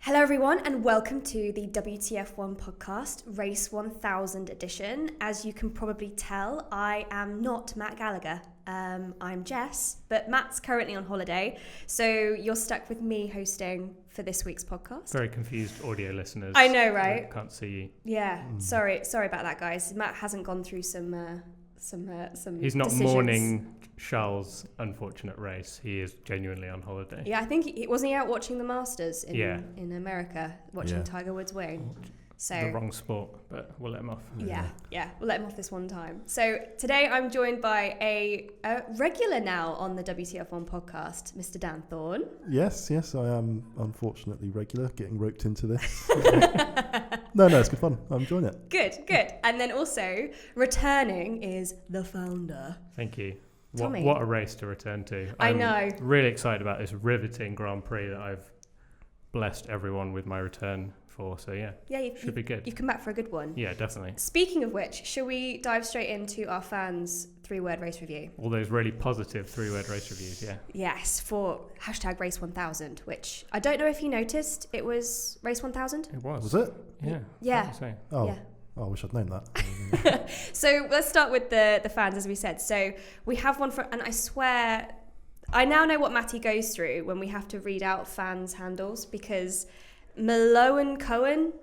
Hello everyone and welcome to the WTF1 podcast, Race 1000 edition. As you can probably tell, I am not Matt Gallagher. I'm Jess, but Matt's currently on holiday, so you're stuck with me hosting for this week's podcast. Very confused audio listeners. I know, right? Can't see you. Yeah, sorry about that, guys. Matt hasn't gone through some He's not decisions. mourning Charles' unfortunate race. He is genuinely on holiday. Yeah, I think wasn't he out watching the Masters in America, watching Yeah. Tiger Woods win? So The wrong sport, but we'll let him off. Yeah, we'll let him off this one time. So today I'm joined by a regular now on the WTF1 podcast, Mr. Dan Thorne. Yes, I am unfortunately regular, getting roped into this. No, it's good fun. I'm enjoying it. Good. And then also returning is the founder. Thank you. Tommy. What a race to return to. I I'm know. Really excited about this riveting Grand Prix that I've blessed everyone with my return for. So yeah, should be good. You've come back for a good one. Yeah, definitely. Speaking of which, shall we dive straight into our fans' 3-word race review? All those really positive 3-word race reviews, yeah. Yes, for hashtag Race 1000, which I don't know if you noticed, it was Race 1000? It was. Was it? Yeah. Yeah. Oh, Yeah. I wish I'd known that. So let's start with the fans, as we said. So we have one and I swear, I now know what Matty goes through when we have to read out fans' handles, because Malone Cohen.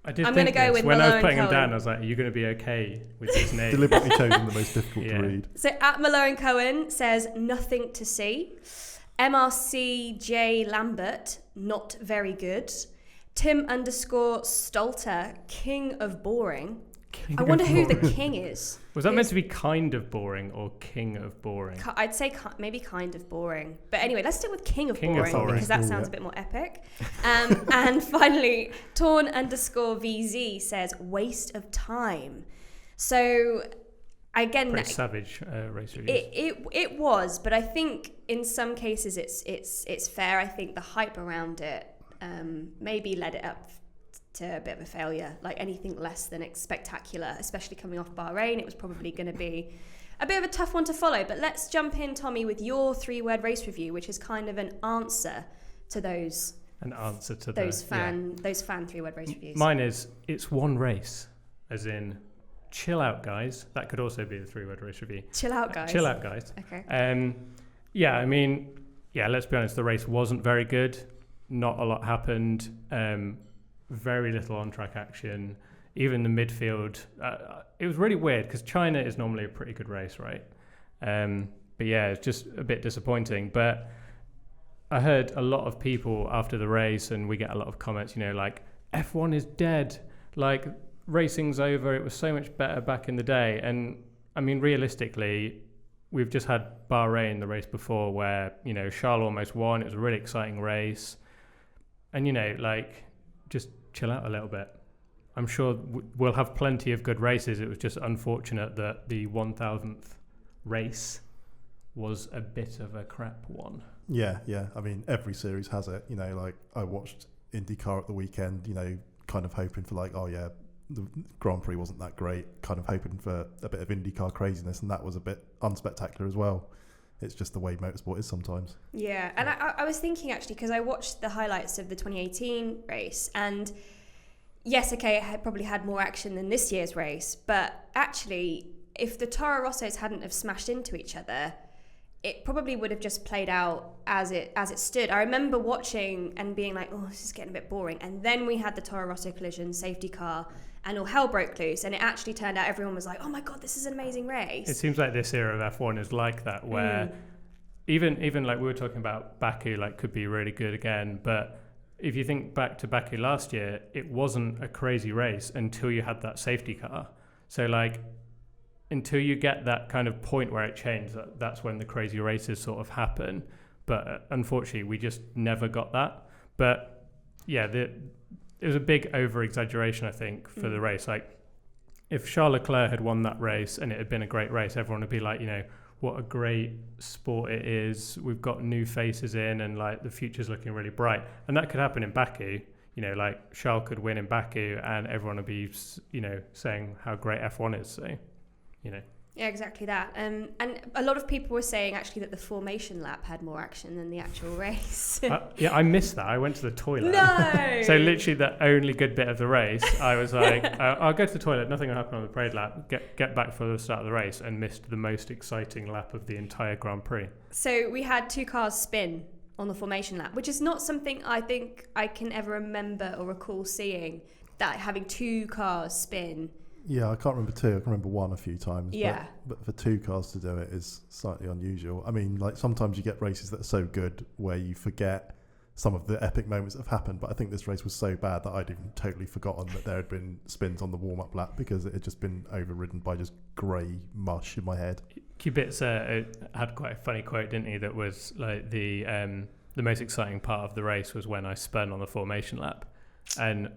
I did I'm think gonna go this. with When I was Malone putting him Cohen. down, I was like, are you going to be okay with these names? Deliberately chosen the most difficult Yeah. to read. So at Malone Cohen says nothing to see. MRCJ Lambert, not very good. Tim_Stolter, king of boring. I wonder who the king is. Was that meant to be kind of boring or king of boring? I'd say maybe kind of boring. But anyway, let's stick with king of King of boring, boring. because that Cool, sounds yeah. a bit more epic. And finally, Torn_VZ says waste of time. So again, Pretty savage race reviews. it was, but I think in some cases it's fair. I think the hype around it maybe led it up to a bit of a failure. Like anything less than spectacular, especially coming off Bahrain, it was probably going to be a bit of a tough one to follow. But let's jump in, Tommy, with your 3-word race review, which is kind of an answer to those fan 3-word race reviews. Mine is, it's one race, as in chill out, guys. That could also be the 3-word race review. Chill out, guys. Chill out, guys. Okay. Let's be honest, the race wasn't very good. Not a lot happened. Very little on-track action. Even the midfield, it was really weird because China is normally a pretty good race, right? But yeah, it's just a bit disappointing. But I heard a lot of people after the race, and we get a lot of comments, like, F1 is dead. Like, racing's over. It was so much better back in the day. And I mean, realistically, we've just had Bahrain, the race before, where, Charles almost won. It was a really exciting race. And, just chill out a little bit. I'm sure we'll have plenty of good races. It was just unfortunate that the 1000th race was a bit of a crap one. Yeah. I mean, every series has it. I watched IndyCar at the weekend, kind of hoping for the Grand Prix wasn't that great, kind of hoping for a bit of IndyCar craziness, and that was a bit unspectacular as well. It's just the way motorsport is sometimes. Yeah, and I was thinking actually, because I watched the highlights of the 2018 race, and yes, okay, it probably had more action than this year's race, but actually, if the Toro Rossos hadn't have smashed into each other, it probably would have just played out as it stood. I remember watching and being like, oh, this is getting a bit boring, and then we had the Toro Rosso collision, safety car, and all hell broke loose, and it actually turned out everyone was like, oh my god, this is an amazing race. It seems like this era of F1 is like that, where even like we were talking about Baku, like could be really good again, but if you think back to Baku last year, it wasn't a crazy race until you had that safety car. So like until you get that kind of point where it changed, that's when the crazy races sort of happen. But unfortunately, we just never got that. But yeah, it was a big over-exaggeration, I think, for the race. Like, if Charles Leclerc had won that race and it had been a great race, everyone would be like, what a great sport it is. We've got new faces in, and like the future's looking really bright. And that could happen in Baku. Like Charles could win in Baku, and everyone would be, saying how great F1 is. So, Yeah, exactly that. And a lot of people were saying actually that the formation lap had more action than the actual race. I missed that. I went to the toilet. No! So literally the only good bit of the race, I was like, I'll go to the toilet. Nothing will happen on the parade lap. Get back for the start of the race, and missed the most exciting lap of the entire Grand Prix. So we had 2 cars spin on the formation lap, which is not something I think I can ever remember or recall seeing, that having 2 cars spin. Yeah, I can't remember 2. I can remember 1 a few times. Yeah. But for 2 cars to do it is slightly unusual. I mean, like sometimes you get races that are so good where you forget some of the epic moments that have happened. But I think this race was so bad that I'd even totally forgotten that there had been spins on the warm-up lap, because it had just been overridden by just grey mush in my head. Kubica had quite a funny quote, didn't he? That was like the most exciting part of the race was when I spun on the formation lap, and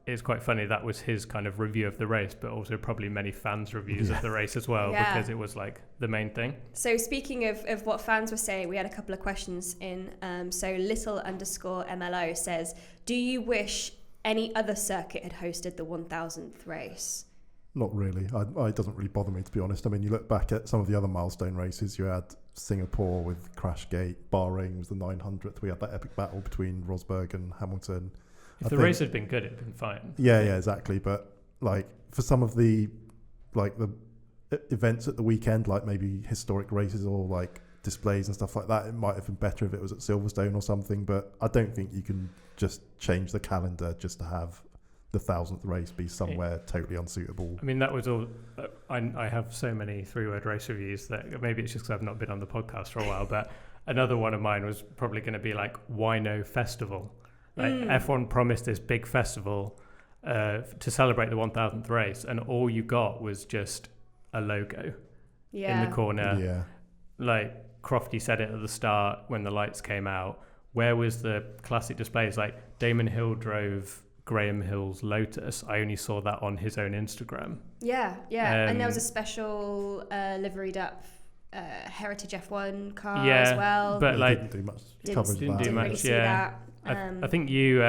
it's quite funny, that was his kind of review of the race, but also probably many fans' reviews of the race as well, because it was like the main thing. So speaking of what fans were saying, we had a couple of questions in. So little_MLO says, do you wish any other circuit had hosted the 1000th race? Not really. It doesn't really bother me, to be honest. I mean, you look back at some of the other milestone races, you had Singapore with Crashgate, Bahrain was the 900th. We had that epic battle between Rosberg and Hamilton. If the race had been good, it'd been fine. Yeah, exactly. But like for some of the events at the weekend, like maybe historic races or like displays and stuff like that, it might have been better if it was at Silverstone or something. But I don't think you can just change the calendar just to have the 1000th race be somewhere totally unsuitable. I mean, that was all. I have so many 3-word race reviews that maybe it's just because I've not been on the podcast for a while. But another one of mine was probably going to be like, why no festival? Like F1 promised this big festival to celebrate the 1000th race, and all you got was just a logo in the corner. Yeah. Like Crofty said it at the start when the lights came out. Where was the classic displays? Like Damon Hill drove Graham Hill's Lotus. I only saw that on his own Instagram. Yeah. And there was a special liveried up Heritage F1 car as well. But like didn't do much coverage. Didn't really see that. I think you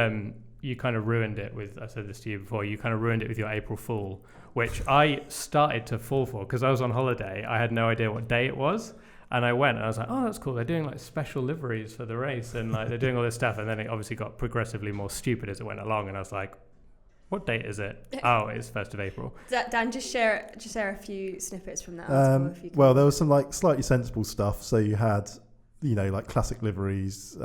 kind of ruined it with, I said this to you before, you kind of ruined it with your April Fool, which I started to fall for because I was on holiday. I had no idea what day it was. And I went and I was like, oh, that's cool. They're doing like special liveries for the race and like they're doing all this stuff. And then it obviously got progressively more stupid as it went along. And I was like, what date is it? Oh, it's 1st of April. Dan, just share a few snippets from that article. If you can. Well, there was some like slightly sensible stuff. So you had, like classic liveries,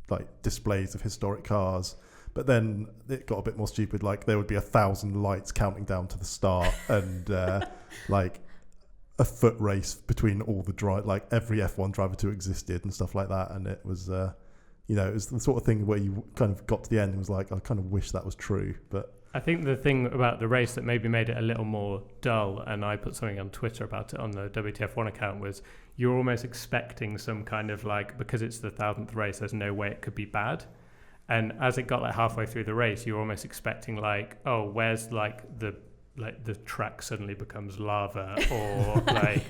like displays of historic cars. But then it got a bit more stupid. Like there would be 1,000 lights counting down to the start and like a foot race between all the like every F1 driver to existed and stuff like that. And it was, it was the sort of thing where you kind of got to the end and was like, I kind of wish that was true. But I think the thing about the race that maybe made it a little more dull, and I put something on Twitter about it on the WTF1 account, was you're almost expecting some kind of like, because it's the 1000th race, there's no way it could be bad. And as it got like halfway through the race, you're almost expecting like, oh, where's like the track suddenly becomes lava, or like,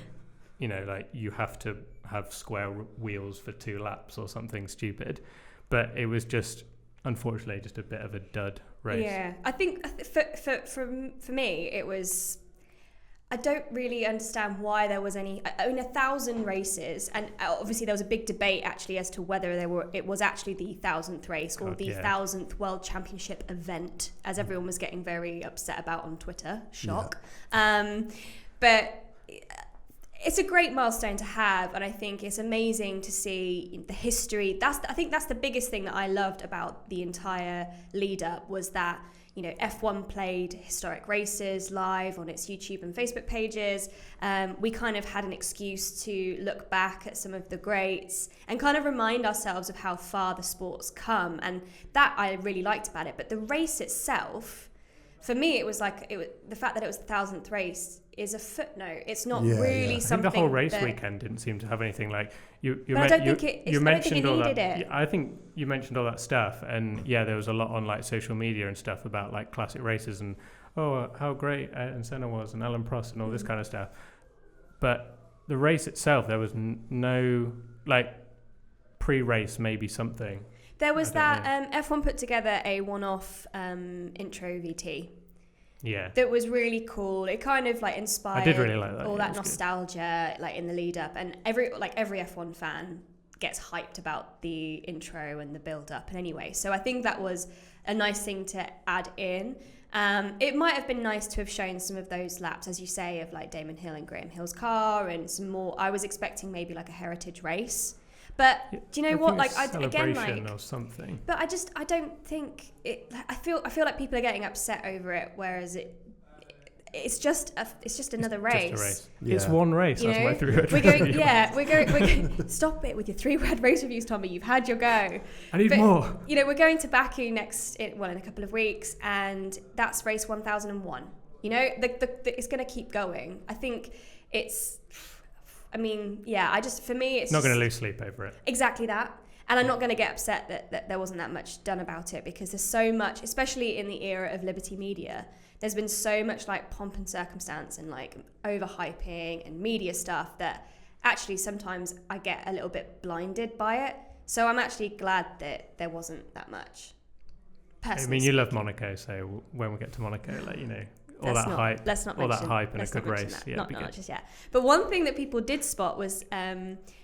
like you have to have square wheels for 2 laps or something stupid. But it was just, unfortunately, just a bit of a dud race. Yeah, I think for me, it was, I don't really understand why there was any. I mean, 1,000 races, and obviously there was a big debate actually as to whether it was actually the 1000th race or the 1000th World Championship event, as everyone was getting very upset about on Twitter. Shock. Yeah. But it's a great milestone to have, and I think it's amazing to see the history. I think that's the biggest thing that I loved about the entire lead up, was that F1 played historic races live on its YouTube and Facebook pages. We kind of had an excuse to look back at some of the greats and kind of remind ourselves of how far the sport's come, and that I really liked about it. But the race itself, for me, it was like the fact that it was the 1000th race is a footnote. It's not really something. I think the whole race weekend didn't seem to have anything like you. I don't think it needed it. I think you mentioned all that stuff, and there was a lot on like social media and stuff about like classic races and how great Ayrton Senna was and Alan Prost and all this kind of stuff. But the race itself, there was no like pre-race, maybe something. There was that F1 put together a one-off intro VT. that was really cool. It kind of like inspired I did really like that. all that nostalgia like in the lead up, and every F1 fan gets hyped about the intro and the build up. And anyway, so I think that was a nice thing to add in. It might have been nice to have shown some of those laps, as you say, of like Damon Hill and Graham Hill's car, and some more. I was expecting maybe like a heritage race, but do you know what? Like again, like or something. But I don't think it. I feel like people are getting upset over it, whereas it's just another race. Just a race. Yeah. It's one race. That's my 3 red we're race going. review. Yeah, we're going. Stop it with your 3 red race reviews, Tommy. You've had your go. I need more. You know, we're going to Baku in a couple of weeks, and that's race 1001. You know, it's going to keep going. I think it's. I mean, yeah. For me, it's not going to lose sleep over it. Exactly that. And I'm not going to get upset that there wasn't that much done about it, because there's so much, especially in the era of Liberty Media, there's been so much like pomp and circumstance and like overhyping and media stuff that actually sometimes I get a little bit blinded by it. So I'm actually glad that there wasn't that much. Personally, I mean, you love Monaco, so when we get to Monaco, like, you know, all that hype and a good race. That. Yeah, not just yet. But one thing that people did spot was,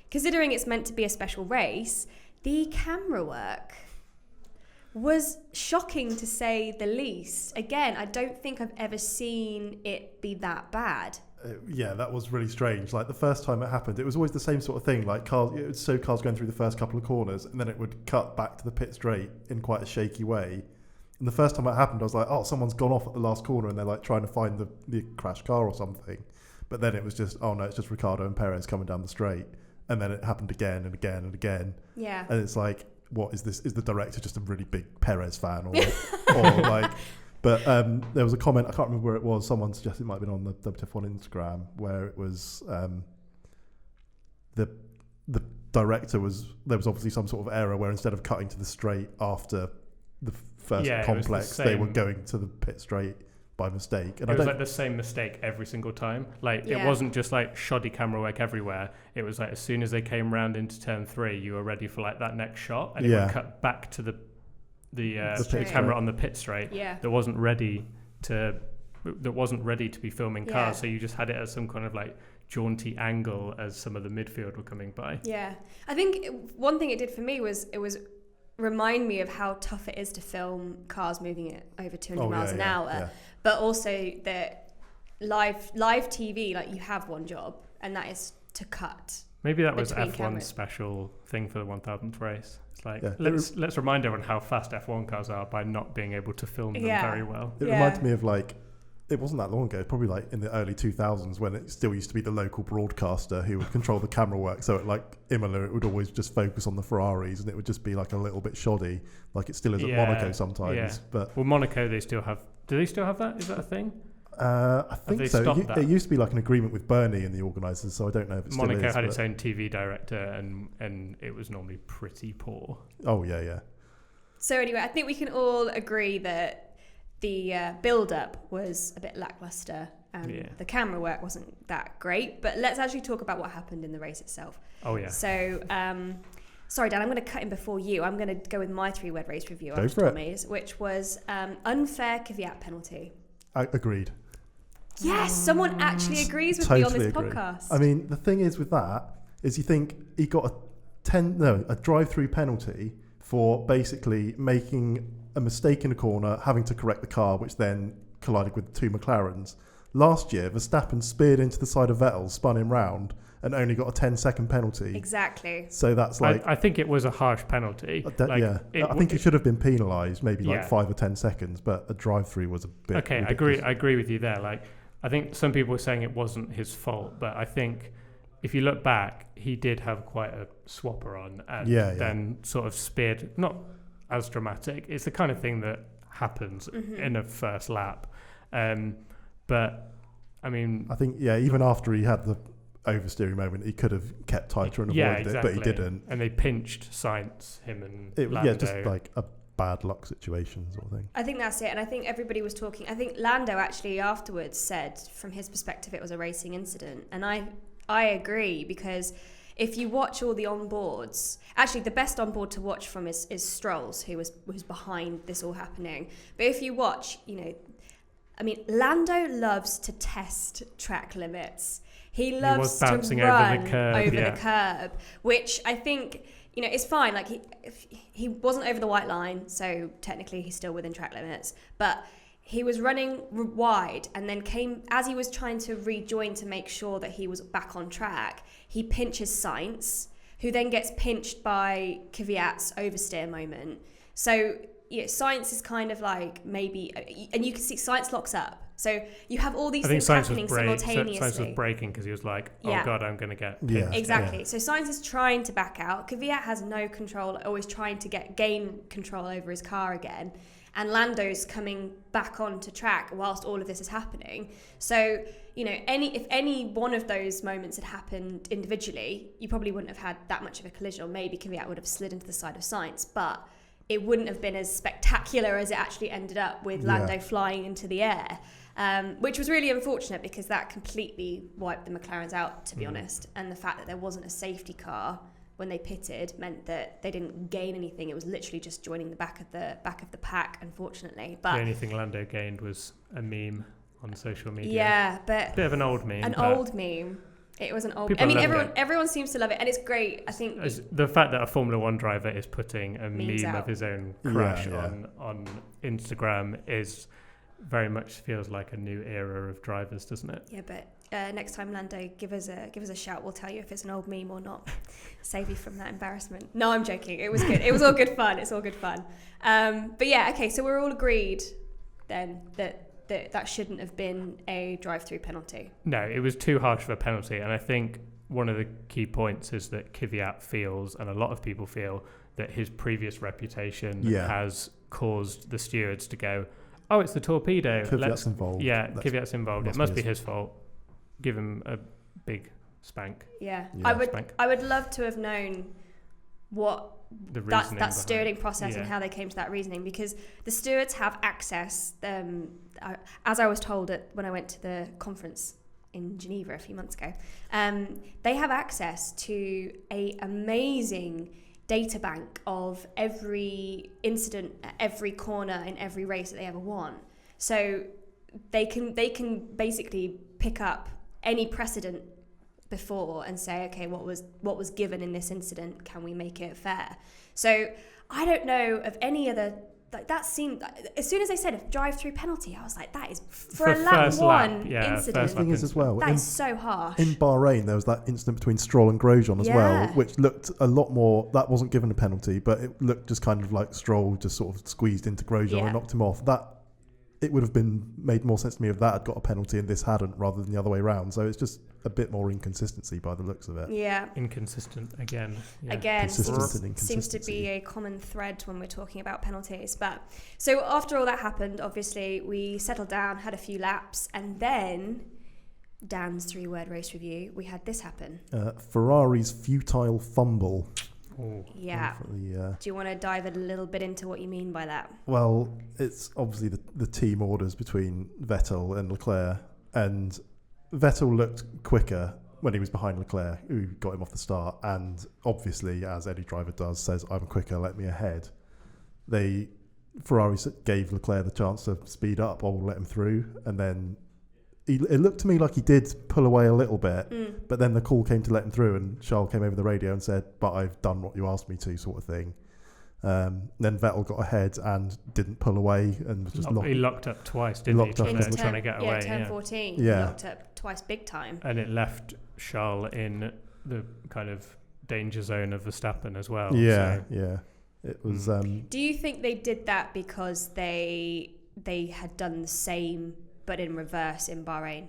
considering it's meant to be a special race, the camera work was shocking, to say the least. Again, I don't think I've ever seen it be that bad. Yeah, that was really strange. Like the first time it happened, it was always the same sort of thing. Like cars going through the first couple of corners, and then it would cut back to the pit straight in quite a shaky way. And the first time it happened, I was like, oh, someone's gone off at the last corner, and they're like trying to find the crashed car or something. But then it was just, oh no, it's just Ricciardo and Perez coming down the straight. And then it happened again and again and again. Yeah. And it's like, what is this? Is the director just a really big Perez fan, or like? But there was a comment, I can't remember where it was. Someone suggested it might have been on the WTF1 Instagram, where it was the director there was obviously some sort of error where instead of cutting to the straight after the first complex, they were going to the pit straight by mistake. And it was like the same mistake every single time. Like it wasn't just like shoddy camera work everywhere. It was like as soon as they came round into turn 3, you were ready for like that next shot, and it would cut back to the camera on the pit straight that wasn't ready to be filming cars. So you just had it as some kind of like jaunty angle as some of the midfield were coming by. Yeah, I think one thing it did for me was it was remind me of how tough it is to film cars moving at over 200 miles an hour. Yeah. But also that live TV, like you have one job, and that is to cut. Maybe that was F1's special thing for the 1000th race. It's like, let's remind everyone how fast F1 cars are by not being able to film them very well. It reminds me of like, it wasn't that long ago, probably like in the early 2000s, when it still used to be the local broadcaster who would control the camera work. So at like Imola, it would always just focus on the Ferraris, and it would just be like a little bit shoddy, like it still is at Monaco sometimes. Yeah. But Monaco, they still have. Do they still have that? Is that a thing? I think so. It used to be like an agreement with Bernie and the organisers, so I don't know if it still is. Monaco had its own TV director, and it was normally pretty poor. Oh yeah. So anyway, I think we can all agree that the build-up was a bit lackluster. The camera work wasn't that great, but let's actually talk about what happened in the race itself. Oh yeah. So, sorry, Dan, I'm going to cut in before you. I'm going to go with my 3 word race review after Tommy's, which was unfair Kvyat penalty. Agreed. Yes, someone actually agrees with me on this podcast. I mean, the thing is with that is you think he got a drive-through penalty for basically making a mistake in a corner, having to correct the car, which then collided with 2 McLarens. Last year, Verstappen speared into the side of Vettel, spun him round, and only got a 10-second penalty. Exactly. So that's like... I think it was a harsh penalty. I think he should have been penalised, maybe 5 or 10 seconds, but a drive-through was a bit ridiculous. I agree with you there. Like, I think some people were saying it wasn't his fault, but I think if you look back, he did have quite a swapper on, and then sort of speared, not as dramatic. It's the kind of thing that happens in a first lap. But, I mean... I think, even after he had the oversteering moment, he could have kept tighter and avoided it, but he didn't. And they pinched Sainz, him and Lando. Yeah, just like a bad luck situation sort of thing. I think that's it. And I think everybody was talking... I think Lando actually afterwards said, from his perspective, it was a racing incident. And I agree, because if you watch all the onboards... Actually, the best onboard to watch from is Stroll's, who was behind this all happening. But if you watch, I mean, Lando loves to test track limits. He loves to bouncing run over the curb, which I think, it's fine. Like he wasn't over the white line, so technically he's still within track limits. But he was running wide and then as he was trying to rejoin to make sure that he was back on track, he pinches Sainz, who then gets pinched by Kvyat's oversteer moment. So Sainz is kind of like maybe, and you can see Sainz locks up. So you have all these things happening simultaneously. Sainz was braking because he was like, oh God, I'm going to get pinched. Exactly. So Sainz is trying to back out. Kvyat has no control, always trying to gain control over his car again. And Lando's coming back onto track whilst all of this is happening. So, if any one of those moments had happened individually, you probably wouldn't have had that much of a collision, or maybe Kvyat would have slid into the side of Sainz, but it wouldn't have been as spectacular as it actually ended up with Lando flying into the air, which was really unfortunate because that completely wiped the McLarens out, to be honest. And the fact that there wasn't a safety car when they pitted meant that they didn't gain anything. It was literally just joining the back of the pack, unfortunately. But the only thing Lando gained was a meme on social media. Yeah, but bit of an old meme. Old meme. It was an old. I mean, everyone seems to love it, and it's great. I think the fact that a Formula One driver is putting a meme of his own crash on Instagram is very much feels like a new era of drivers, doesn't it? Yeah, but next time, Lando, give us a shout. We'll tell you if it's an old meme or not. Save you from that embarrassment. No, I'm joking. It was good. It was all good fun. It's all good fun. But yeah, okay. So we're all agreed then that shouldn't have been a drive-through penalty. No, it was too harsh of a penalty, and I think one of the key points is that Kvyat feels, and a lot of people feel, that his previous reputation has caused the stewards to go, oh, it's the torpedo. Kvyat's involved. Yeah, Kvyat's involved. It must be his fault. Give him a big spank. Yeah. I would love to have known what that stewarding process and how they came to that reasoning, because the stewards have access, as I was told when I went to the conference in Geneva a few months ago, they have access to a amazing data bank of every incident at every corner in every race that they ever won. So they can basically pick up any precedent before and say, okay, what was given in this incident, can we make it fair? So I don't know of any other, like, that seemed, as soon as they said a drive-through penalty, I was like, that is for a lap one incident. The thing is as well, that is so harsh. In Bahrain, there was that incident between Stroll and Grosjean as well, which looked a lot more, that wasn't given a penalty, but it looked just kind of like Stroll just sort of squeezed into Grosjean and knocked him off. It would have made more sense to me if that had got a penalty and this hadn't, rather than the other way around. So it's just a bit more inconsistency by the looks of it. Yeah. Inconsistent again. Yeah. Again, seems to be a common thread when we're talking about penalties. But so after all that happened, obviously we settled down, had a few laps, and then Dan's 3-word race review, we had this happen. Ferrari's futile fumble. Oh. Yeah. Do you want to dive a little bit into what you mean by that? Well, it's obviously the team orders between Vettel and Leclerc, and Vettel looked quicker when he was behind Leclerc, who got him off the start, and obviously, as any driver does, says, I'm quicker, let me ahead. Ferrari gave Leclerc the chance to speed up or let him through, and then it looked to me like he did pull away a little bit, but then the call came to let him through, and Charles came over the radio and said, but I've done what you asked me to, sort of thing. Then Vettel got ahead and didn't pull away and was just he locked up twice, didn't he? Trying to get away. Turn 14. He locked up twice big time. And it left Charles in the kind of danger zone of Verstappen as well. Yeah. It was. Do you think they did that because they had done the same but in reverse in Bahrain?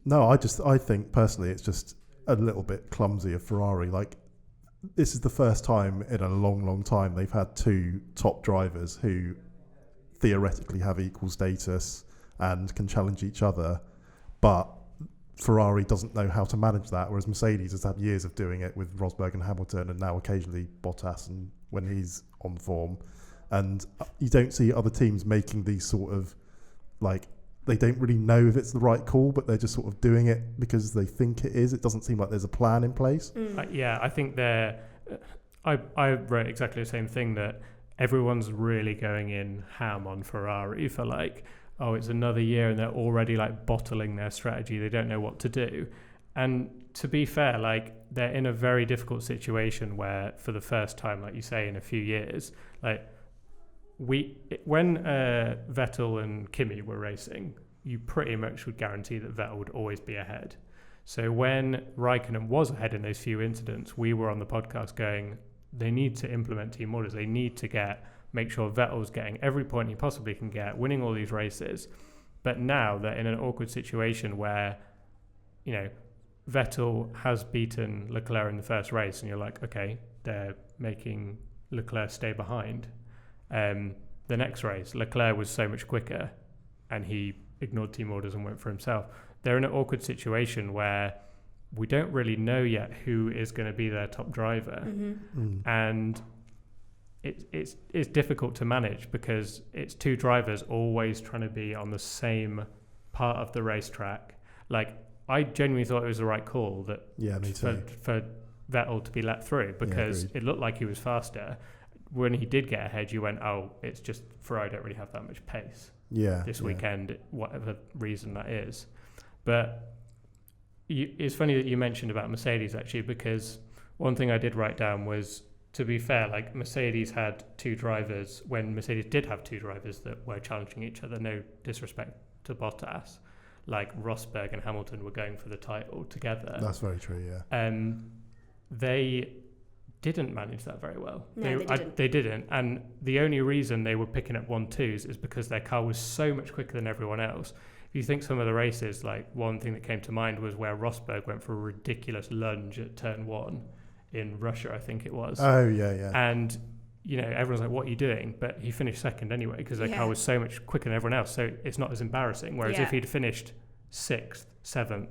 No, I think personally it's just a little bit clumsy of Ferrari. Like, this is the first time in a long, long time they've had two top drivers who theoretically have equal status and can challenge each other, but Ferrari doesn't know how to manage that, whereas Mercedes has had years of doing it with Rosberg and Hamilton, and now occasionally Bottas and when he's on form. And you don't see other teams making these sort of, like, they don't really know if it's the right call, but they're just sort of doing it because they think it is. It doesn't seem like there's a plan in place. I think I wrote exactly the same thing, that everyone's really going in ham on Ferrari for like, oh, it's another year and they're already like bottling their strategy. They don't know what to do. And to be fair, like they're in a very difficult situation where for the first time, like you say, in a few years, like when Vettel and Kimi were racing, you pretty much would guarantee that Vettel would always be ahead. So when Raikkonen was ahead in those few incidents, we were on the podcast going, they need to implement team orders. They need to make sure Vettel's getting every point he possibly can get, winning all these races. But now they're in an awkward situation where, you know, Vettel has beaten Leclerc in the first race, and you're like, okay, they're making Leclerc stay behind. The next race, Leclerc was so much quicker, and he ignored team orders and went for himself. They're in an awkward situation where we don't really know yet who is going to be their top driver. And it's difficult to manage because it's two drivers always trying to be on the same part of the racetrack. Like, I genuinely thought it was the right call that me too. For Vettel to be let through because it looked like he was faster. When he did get ahead, you went, oh, it's just Ferrari don't really have that much pace this weekend, whatever reason that is. But it's funny that you mentioned about Mercedes, actually, because one thing I did write down was, to be fair, like Mercedes had two drivers, when Mercedes did have two drivers that were challenging each other, no disrespect to Bottas, like Rosberg and Hamilton were going for the title together. That's very true, yeah. They didn't manage that very well. No, they didn't. And the only reason they were picking up 1-2s is because their car was so much quicker than everyone else. If you think some of the races, like one thing that came to mind was where Rosberg went for a ridiculous lunge at turn 1 in Russia, I think it was. Oh, yeah. And, you know, everyone's like, what are you doing? But he finished second anyway because their car was so much quicker than everyone else. So it's not as embarrassing. Whereas if he'd finished 6th, 7th,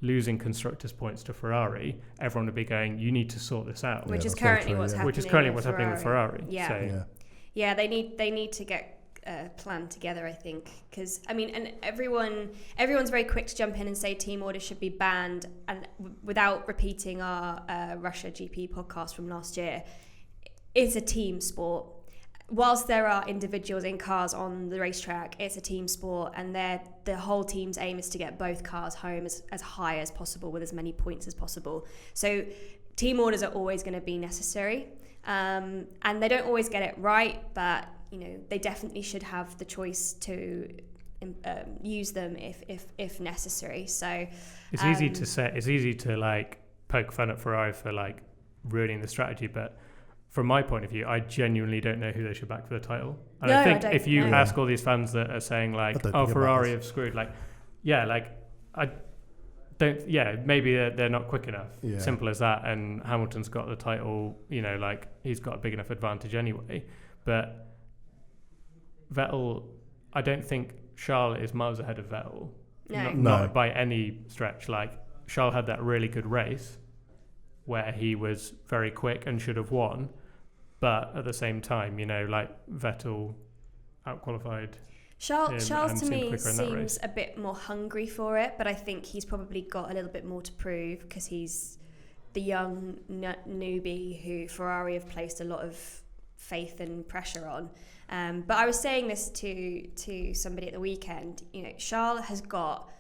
losing constructors' points to Ferrari, everyone would be going, you need to sort this out. Which is currently what's happening with Ferrari. Yeah, they need to get a plan together, I think, because I mean, and everyone's very quick to jump in and say team orders should be banned, and without repeating our Russia GP podcast from last year, it's a team sport. Whilst there are individuals in cars on the racetrack, it's a team sport, and the whole team's aim is to get both cars home as high as possible with as many points as possible. So team orders are always going to be necessary, and they don't always get it right, but you know, they definitely should have the choice to use them if necessary. So it's easy to say, it's easy to like poke fun at Ferrari for like ruining the strategy, but from my point of view, I genuinely don't know who they should back for the title. And I think if you ask all these fans that are saying like, oh, Ferrari have screwed, like, I don't, maybe they're not quick enough. Yeah. Simple as that. And Hamilton's got the title, you know, like he's got a big enough advantage anyway. But Vettel, I don't think Charles is miles ahead of Vettel. Not by any stretch. Like, Charles had that really good race where he was very quick and should have won. But at the same time, you know, like Vettel outqualified. Charles to me seems a bit more hungry for it, but I think he's probably got a little bit more to prove because he's the young newbie who Ferrari have placed a lot of faith and pressure on. But I was saying this to somebody at the weekend, you know, Charles has got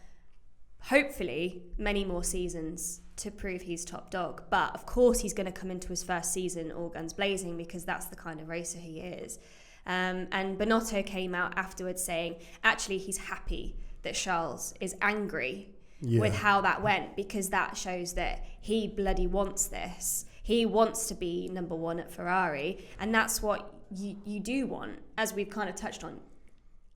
hopefully many more seasons to prove he's top dog, but of course he's going to come into his first season all guns blazing because that's the kind of racer he is. And Binotto came out afterwards saying actually he's happy that Charles is angry with how that went, because that shows that he bloody wants this. He wants to be number one at Ferrari, and that's what you do want, as we've kind of touched on.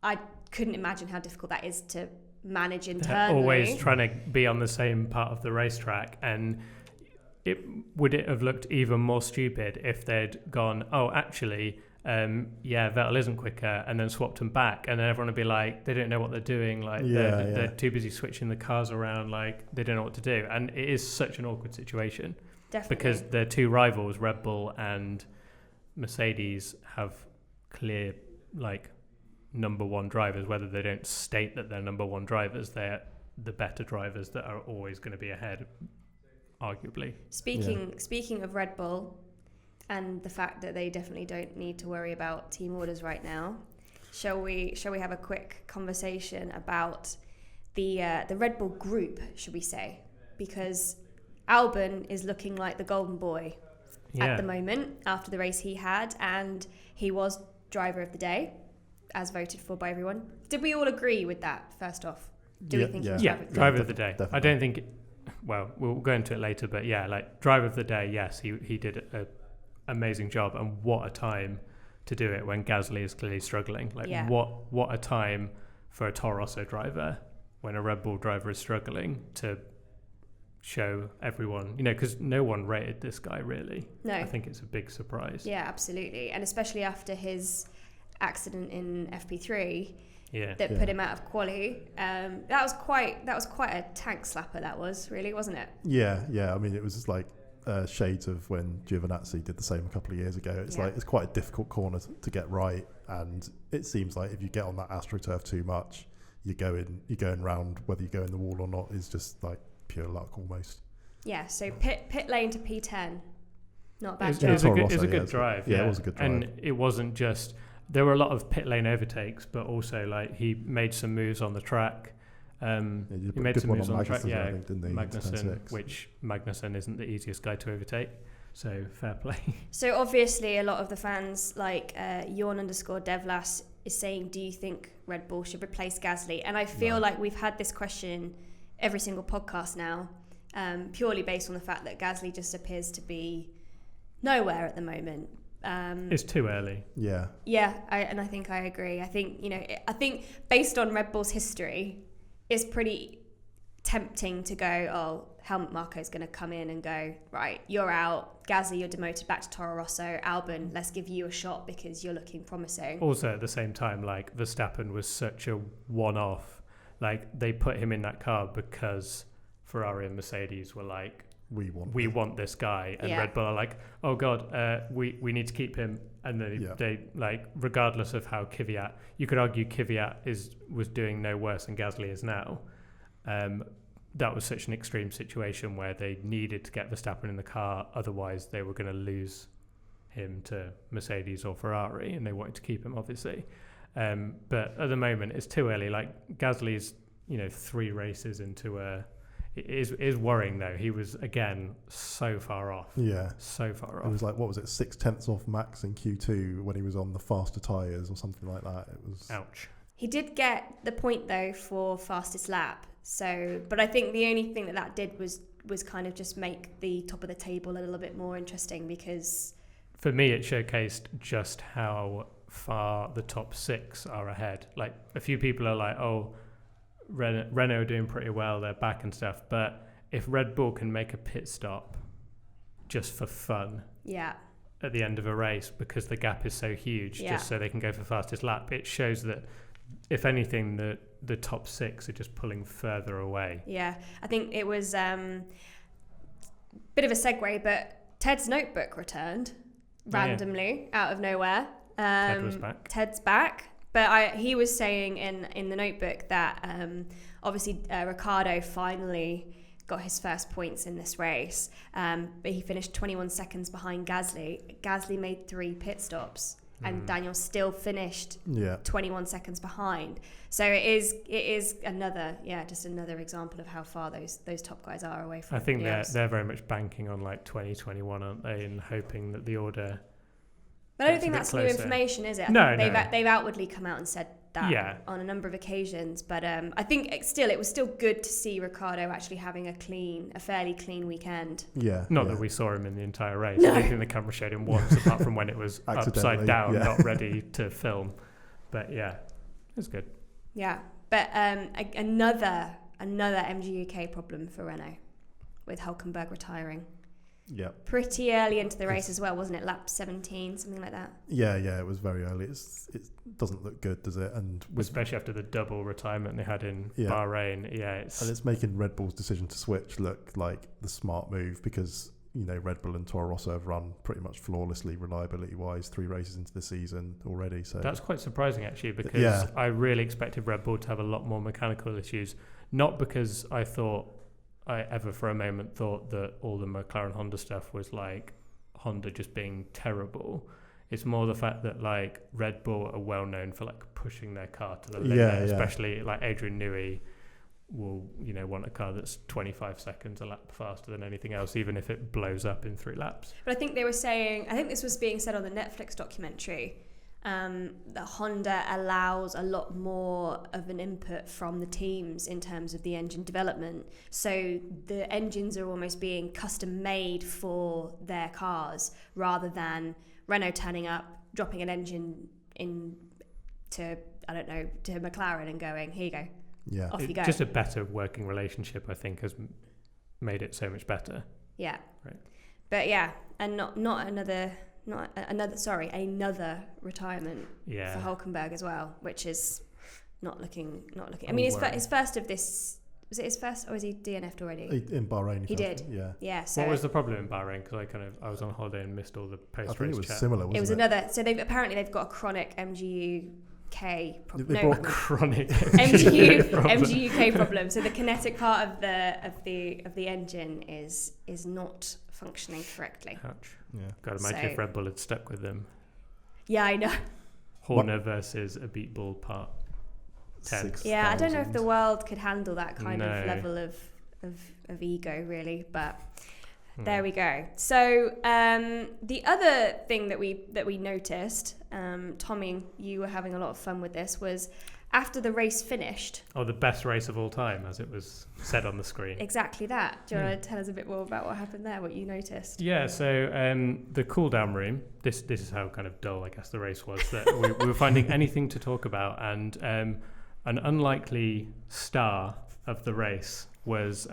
I couldn't imagine how difficult that is to manage internally. They're always trying to be on the same part of the racetrack, and would it have looked even more stupid if they'd gone, oh, actually, Vettel isn't quicker, and then swapped them back, and then everyone would be like, they don't know what they're doing, like they're too busy switching the cars around, like they don't know what to do, and it is such an awkward situation. Definitely. Because their two rivals, Red Bull and Mercedes, have clear like number one drivers. Whether they don't state that they're number one drivers, they're the better drivers that are always going to be ahead, arguably. Speaking of Red Bull and the fact that they definitely don't need to worry about team orders right now, shall we have a quick conversation about the Red Bull group, should we say? Because Albon is looking like the golden boy at the moment after the race he had, and he was driver of the day, as voted for by everyone. Did we all agree with that, first off? Do we think he was driver of the day? Definitely. I don't think... Well, we'll go into it later, but yeah, like, driver of the day, yes, he did an amazing job, and what a time to do it when Gasly is clearly struggling. Like, what a time for a Toro Rosso driver when a Red Bull driver is struggling to show everyone, because no one rated this guy really. No. I think it's a big surprise. Yeah, absolutely. And especially after his accident in FP3 that put him out of quali. That was quite a tank slapper, that was, really, wasn't it? Yeah. I mean, it was just like shades of when Giovinazzi did the same a couple of years ago. It's like, it's quite a difficult corner to get right, and it seems like if you get on that AstroTurf too much, you're going round, whether you go in the wall or not is just like pure luck almost. Yeah, so pit lane to P10, not a bad job. It was a good drive. Yeah, it was a good drive. And it wasn't just, there were a lot of pit lane overtakes, but also like he made some moves on the track. He made some moves on the track, Magnussen, which Magnussen isn't the easiest guy to overtake. So fair play. So obviously a lot of the fans, like Yawn_Devlas, is saying, do you think Red Bull should replace Gasly? And I feel like we've had this question every single podcast now, purely based on the fact that Gasly just appears to be nowhere at the moment. It's too early. Yeah, I think I agree. I think based on Red Bull's history, it's pretty tempting to go, oh, Helmut Marko's going to come in and go, right, you're out. Gasly, you're demoted back to Toro Rosso. Albon, let's give you a shot because you're looking promising. Also, at the same time, like, Verstappen was such a one-off. Like, they put him in that car because Ferrari and Mercedes were like, we want this guy. And Red Bull are like, oh, God, we need to keep him. And they like, regardless of how Kvyat, you could argue Kvyat was doing no worse than Gasly is now. That was such an extreme situation where they needed to get Verstappen in the car, otherwise they were going to lose him to Mercedes or Ferrari, and they wanted to keep him, obviously. But at the moment, it's too early. Like, Gasly's, 3 races into it is worrying, though. He was, again, so far off. Yeah. So far off. It was like, what was it, 0.6 off max in Q2 when he was on the faster tyres or something like that. It was... Ouch. He did get the point, though, for fastest lap. So, but I think the only thing that did was kind of just make the top of the table a little bit more interesting, because... For me, it showcased just how far the top 6 are ahead. Like, a few people are like, oh, Renault are doing pretty well, they're back and stuff. But if Red Bull can make a pit stop just for fun at the end of a race, because the gap is so huge, just so they can go for fastest lap, it shows that, if anything, the top 6 are just pulling further away. Yeah, I think it was bit of a segue, but Ted's notebook returned randomly out of nowhere. Ted was back. Ted's back. But he was saying in the notebook that obviously Ricciardo finally got his first points in this race, but he finished 21 seconds behind Gasly. Gasly made 3 pit stops, and Daniel still finished 21 seconds behind. So it is another example of how far those top guys are away from. I think they're very much banking on like 2021, aren't they, and hoping that the order. But I don't think that's new information, is it? They've outwardly come out and said that on a number of occasions. But I think it was still good to see Ricciardo actually having a fairly clean weekend. Yeah. Not that we saw him in the entire race. No. I don't think the camera showed him once, apart from when it was upside down, not ready to film. But yeah, it was good. Yeah, but another MGUK problem for Renault with Hülkenberg retiring. Yeah. Pretty early into the race as well, wasn't it? Lap 17, something like that. Yeah, it was very early. It doesn't look good, does it? And especially after the double retirement they had in Bahrain. Yeah, it's making Red Bull's decision to switch look like the smart move, because Red Bull and Toro Rosso have run pretty much flawlessly, reliability-wise, 3 races into the season already. So that's quite surprising, actually, because I really expected Red Bull to have a lot more mechanical issues. Not because I ever for a moment thought that all the McLaren Honda stuff was like Honda just being terrible. It's more the fact that like Red Bull are well known for like pushing their car to the limit, especially like Adrian Newey will, you know, want a car that's 25 seconds a lap faster than anything else, even if it blows up in 3 laps. But I think they were saying, I think this was being said on the Netflix documentary, that Honda allows a lot more of an input from the teams in terms of the engine development. So the engines are almost being custom made for their cars rather than Renault turning up, dropping an engine in to, I don't know, to McLaren and going, here you go. Yeah. Off you go. Just a better working relationship, I think, has made it so much better. Yeah. Right. But yeah, and another retirement for Hülkenberg as well, which is not looking. I mean, his first of this. Was it his first, or is he DNF'd already? In Bahrain. He did. Yeah. Yeah. So what was the problem in Bahrain? Because I was on holiday and missed all the post-race I think it was chat. similar, wasn't it? It was another. So they've got a chronic MGU-K problem. They brought chronic MGU-K problem. So the kinetic part of the engine is not functioning correctly. Ouch. Yeah. God, imagine if Red Bull had stuck with them. Yeah, I know. Horner versus a Beat Bull part 10. Yeah, I don't know if the world could handle that kind of level of ego, really, but there we go. So the other thing that we noticed, Tommy, you were having a lot of fun with this, was after the race finished. Oh, the best race of all time, as it was said on the screen. Exactly that. Do you want to tell us a bit more about what happened there, what you noticed? Yeah, so the cool-down room, this is how kind of dull, I guess, the race was, that we were finding anything to talk about, and an unlikely star of the race was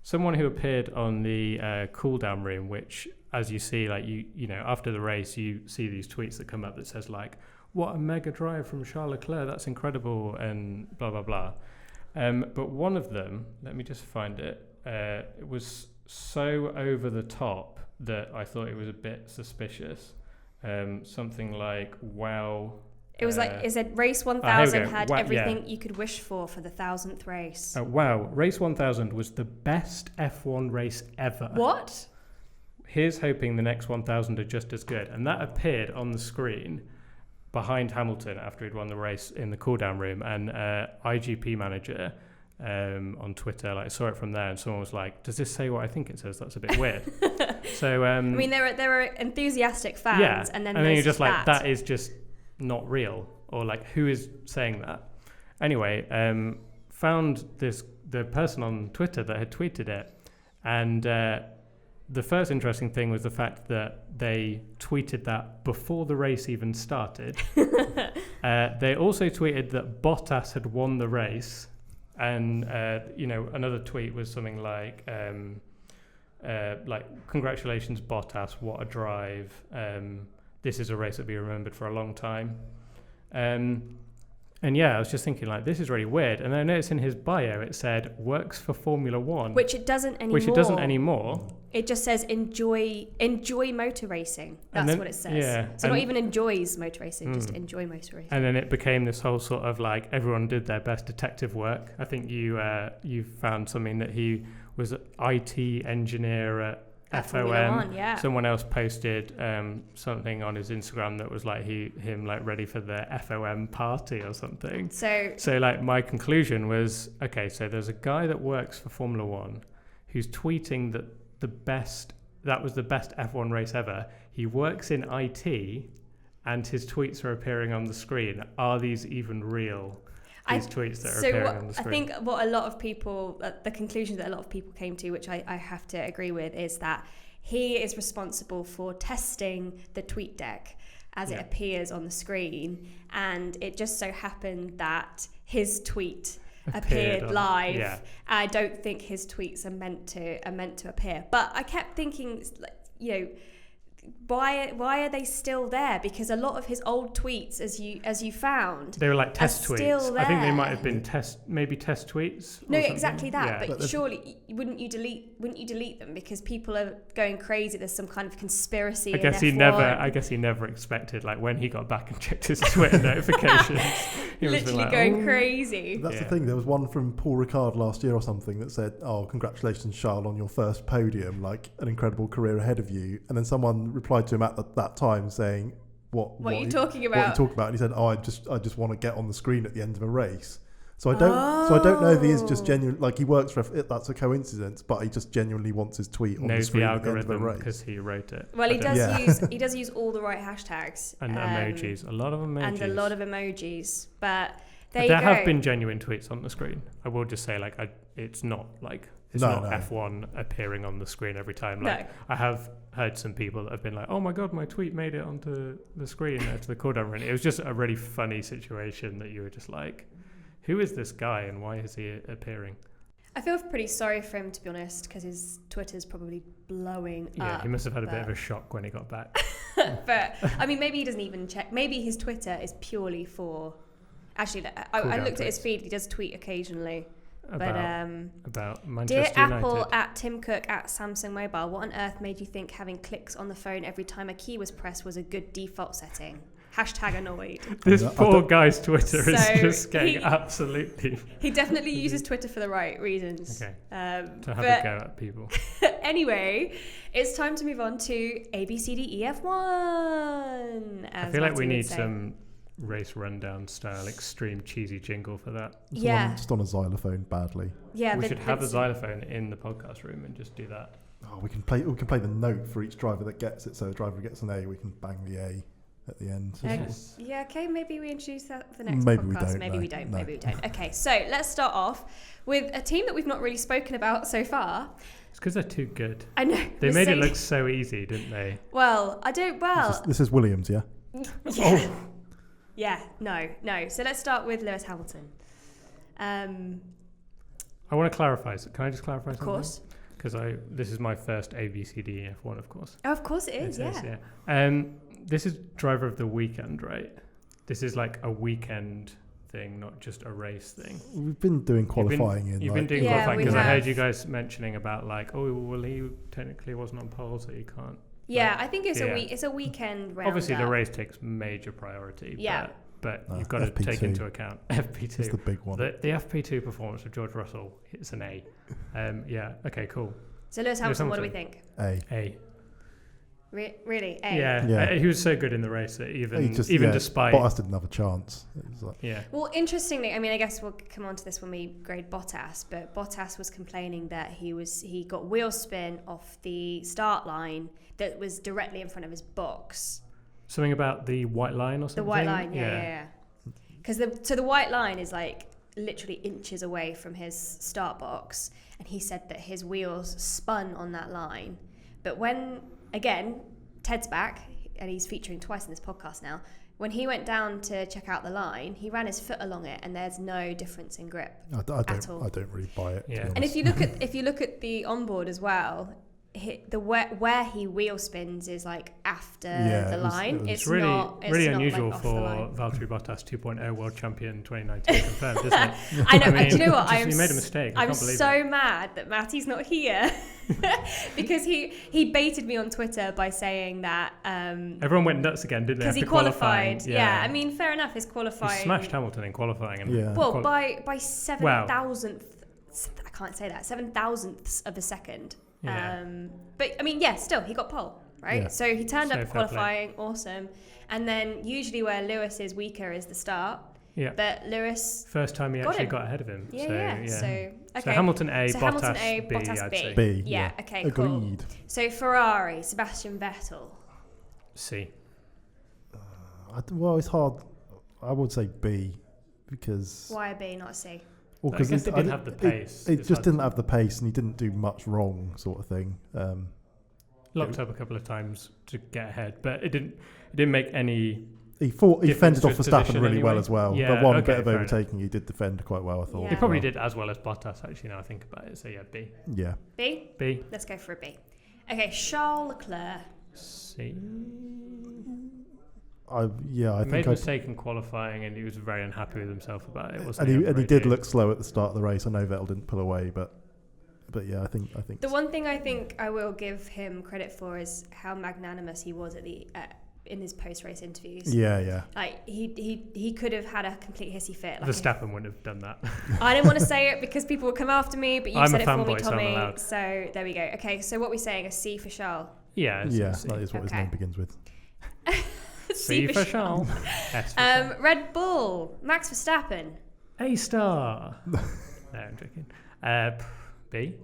someone who appeared on the cool-down room, which, as you see, like you know, after the race, you see these tweets that come up that says like, what a mega drive from Charles Leclerc, that's incredible, and blah, blah, blah. But one of them, let me just find it, it was so over the top that I thought it was a bit suspicious. Something like, wow. It was like, it said race 1000 had everything you could wish for the 1000th race. Wow, race 1000 was the best F1 race ever. What? Here's hoping the next 1000 are just as good. And that appeared on the screen behind Hamilton after he'd won the race in the cool-down room, and IGP manager on Twitter saw it from there, and someone was like, does this say what I think it says? That's a bit weird. So I mean, there were enthusiastic fans, and then you're just like, that is just not real, or like, who is saying that? Anyway, found the person on Twitter that had tweeted it, and the first interesting thing was the fact that they tweeted that before the race even started. They also tweeted that Bottas had won the race, and another tweet was something like congratulations Bottas, what a drive, this is a race that'll be remembered for a long time. And yeah, I was just thinking, like, this is really weird. And I noticed in his bio it said works for Formula One, which it doesn't anymore. It just says enjoy motor racing. That's what it says. Yeah. So not even enjoys motor racing, just enjoy motor racing. And then it became this whole sort of like, everyone did their best detective work. I think you found something that he was an IT engineer at FOM. Yeah. Someone else posted something on his Instagram that was like him like ready for the FOM party or something. So like my conclusion was, okay, so there's a guy that works for Formula One who's tweeting that that was the best F1 race ever. He works in IT, and his tweets are appearing on the screen. Are these even real? These tweets that are appearing on the screen. I think what a lot of people, the conclusion that a lot of people came to, which I have to agree with, is that he is responsible for testing the tweet deck as it appears on the screen, and it just so happened that his tweet appeared live. Yeah. I don't think his tweets are meant to appear, but I kept thinking, why are they still there? Because a lot of his old tweets, as you found, they were like test tweets. Still there. I think they might have been test tweets. No, exactly that. Yeah. But surely wouldn't you delete them because people are going crazy? There's some kind of conspiracy. I guess he never expected, like, when he got back and checked his Twitter notifications, He must have been literally like, going "Oh." crazy. That's the thing. There was one from Paul Ricard last year or something that said, "Oh, congratulations, Charles, on your first podium! Like an incredible career ahead of you." And then someone replied to him at that time saying, "What What are you talking What are you about? talking about?" And he said, "Oh, I just want to get on the screen at the end of a race." So I don't know if he is just genuine. Like he works for that's a coincidence, but he just genuinely wants his tweet on the Knows screen the at the end of a algorithm race. because he wrote it. Well, he I don't- does he does use all the right hashtags and emojis, a lot of emojis, and a lot of emojis. But there have been genuine tweets on the screen. I will just say, like, it's not like it's not F1 appearing on the screen every time. Like, I have heard some people that have been like, "Oh my god, my tweet made it onto the screen to the cooldown." And it was just a really funny situation that you were just like, who is this guy and why is he appearing? I feel pretty sorry for him, to be honest, because his Twitter's probably blowing up. Yeah, he must have had a bit of a shock when he got back. But I mean, maybe he doesn't even check. Maybe his Twitter is purely for. Actually, I looked at his feed. He does tweet occasionally. About Manchester Dear United. Apple, at Tim Cook, at Samsung Mobile, what on earth made you think having clicks on the phone every time a key was pressed was a good default setting? Hashtag annoyed. This poor guy's Twitter is So just getting absolutely... He definitely uses Twitter for the right reasons. Okay, to have a go at people. Anyway, it's time to move on to ABCDEF1. I feel like we need some race rundown style extreme cheesy jingle for that. Just on a xylophone badly. Yeah, we should have a xylophone in the podcast room and just do that. Oh, we can play the note for each driver that gets it. So the driver gets an A, we can bang the A at the end. Yes. Yeah, okay, maybe we introduce that for the next maybe podcast. Maybe we don't. Maybe we don't. Okay, so let's start off with a team that we've not really spoken about so far. It's because they're too good. I know. They made it look so easy, didn't they? Well, I don't... Well... This is Williams, yeah? Yeah. Yeah, no. So let's start with Lewis Hamilton. I want to clarify. So can I just clarify something? Of course. Because this is my first ABCDEF1, of course. Oh, of course it is, yeah. This is driver of the weekend, right? This is like a weekend thing, not just a race thing. We've been doing qualifying. You've been doing qualifying because have. I heard you guys mentioning about like, oh, well, he technically wasn't on pole, so you can't. Yeah, I think it's a weekend round. Obviously, the race takes major priority. Yeah. But you've got to FP2. take into account FP2. It's the big one. The FP2 performance of George Russell, it's an A. Yeah. Okay. Cool. So Lewis Hamilton, what do we think? A. Really? A? Yeah. He was so good in the race that even despite... Bottas didn't have a chance. It was like, Well, interestingly, I mean, I guess we'll come on to this when we grade Bottas, but Bottas was complaining that he got wheel spin off the start line that was directly in front of his box. Something about the white line or something? The white line, yeah. Because the white line is like literally inches away from his start box, and he said that his wheels spun on that line. But when, again, Ted's back, and he's featuring twice in this podcast now, when he went down to check out the line, he ran his foot along it, and there's no difference in grip at all. I don't really buy it. Yeah. And if you look at the onboard as well, where he wheel spins is like after the line. It's really unusual like for Valtteri Bottas 2.0 world champion 2019 confirmed, isn't it? I know. I mean, do you know what? You made a mistake. I'm so mad that Matty's not here because he baited me on Twitter by saying that everyone went nuts again, didn't they? Because he qualified. Yeah, I mean, fair enough. His qualifying. He smashed Hamilton in qualifying. And by 7,000th. I can't say that. 7,000ths of a second. Yeah. But I mean, still he got pole, right? Yeah. So he turned up qualifying, awesome. And then usually where Lewis is weaker is the start. Yeah. But Lewis first time he actually got ahead of him. Yeah. So okay. Hamilton A, Bottas B. B. Yeah. Okay. Agreed. Cool. So Ferrari, Sebastian Vettel. C. Well, it's hard. I would say B because. Why a B, not a C? Well, because it didn't have the pace. It just didn't have the pace, and he didn't do much wrong, sort of thing. Locked up a couple of times to get ahead, but it didn't make any. He fended off Verstappen really well as well. Yeah, the one bit of overtaking, he did defend quite well, I thought. Yeah. He probably did as well as Bottas, actually. Now I think about it, so B. Yeah. B. Let's go for a B. Okay, Charles Leclerc. C. I think made a mistake in qualifying, and he was very unhappy with himself about it. And he did look slow at the start of the race. I know Vettel didn't pull away, but yeah, I think the one thing I think I will give him credit for is how magnanimous he was at in his post-race interviews. Yeah. Like he could have had a complete hissy fit. Like Verstappen wouldn't have done that. I didn't want to say it because people would come after me, but you I'm said a it for me, fanboy, so I'm Tommy. allowed. So there we go. Okay, so what we're saying, a C for Charles. Yeah, That is what his name begins with. C for Charles. S for Charles. Red Bull, Max Verstappen. A star. No, I'm joking. B.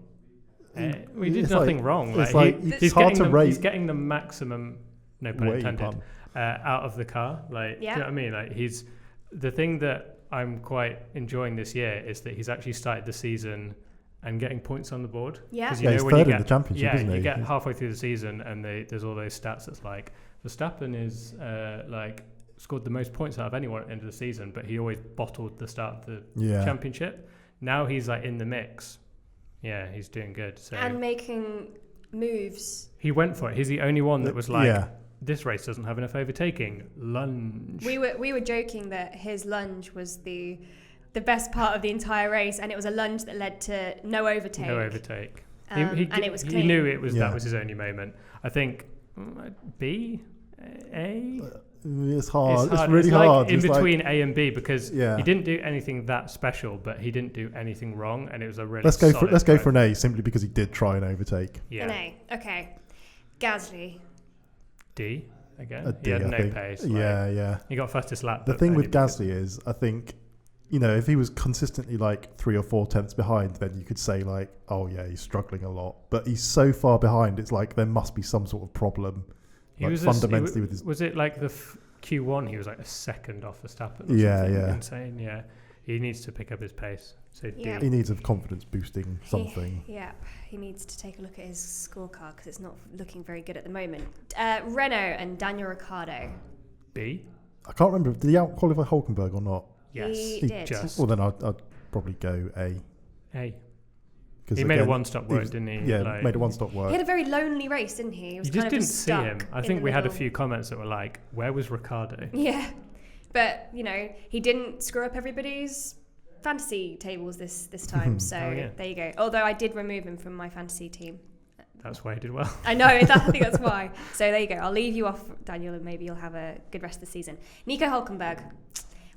We did It's nothing like- wrong. it's Like, like he's hard to getting rate. he's getting the maximum, no pun Way intended, pun. out of the car. Like, do you know what I mean? Like, he's the thing that I'm quite enjoying this year is that he's actually started the season and getting points on the board. Yeah. 'Cause Yeah, he's when third you in the championship, isn't you he? get halfway through the season and there's all those stats that's like Verstappen is like scored the most points out of anyone at the end of the season, but he always bottled the start of the championship. Now he's like in the mix. Yeah, he's doing good. So And making moves. he went for it. He's the only one that was like, this race doesn't have enough overtaking. Lunge. We were joking that his lunge was the best part of the entire race, and it was a lunge that led to no overtake. No overtake. And it was he clean. knew it was that was his only moment. I think B, A. It's hard. It's hard. really like hard. in It's between A and B because Yeah. he didn't do anything that special, but he didn't do anything wrong, and it was a really Let's go solid for an A simply because he did try and overtake. Yeah. An A. Okay. Gasly. D again. A He D, had I no think. pace. Yeah. He got fastest lap. The but thing only with because- Gasly is, I think, if he was consistently like 3 or 4 tenths behind, then you could say like, oh yeah, he's struggling a lot. But he's so far behind, it's like there must be some sort of problem. He Like was fundamentally with his. Was it like the Q1? He was like a second off Verstappen. Or Yeah, something yeah. Insane. Yeah. He needs to pick up his pace. So Yeah. D. He needs a confidence boosting something. He needs to take a look at his scorecard because it's not looking very good at the moment. Renault and Daniel Ricciardo. B. I can't remember. Did he out qualify Hulkenberg or not? Yes. He did. Just Well, then I'd probably go A. A. 'Cause He made a again, one-stop he work, was- didn't he? Yeah, Like, made a one-stop He work. had a very lonely race, didn't he? He was You just kind didn't of see him. stuck I in think the we had a middle. few comments that were like, "Where was Ricciardo?" Yeah, but he didn't screw up everybody's fantasy tables this time. So yeah. there you go. Although I did remove him from my fantasy team. That's why he did well. I know. I think that's why. So there you go. I'll leave you off, Daniel, and maybe you'll have a good rest of the season. Nico Hulkenberg.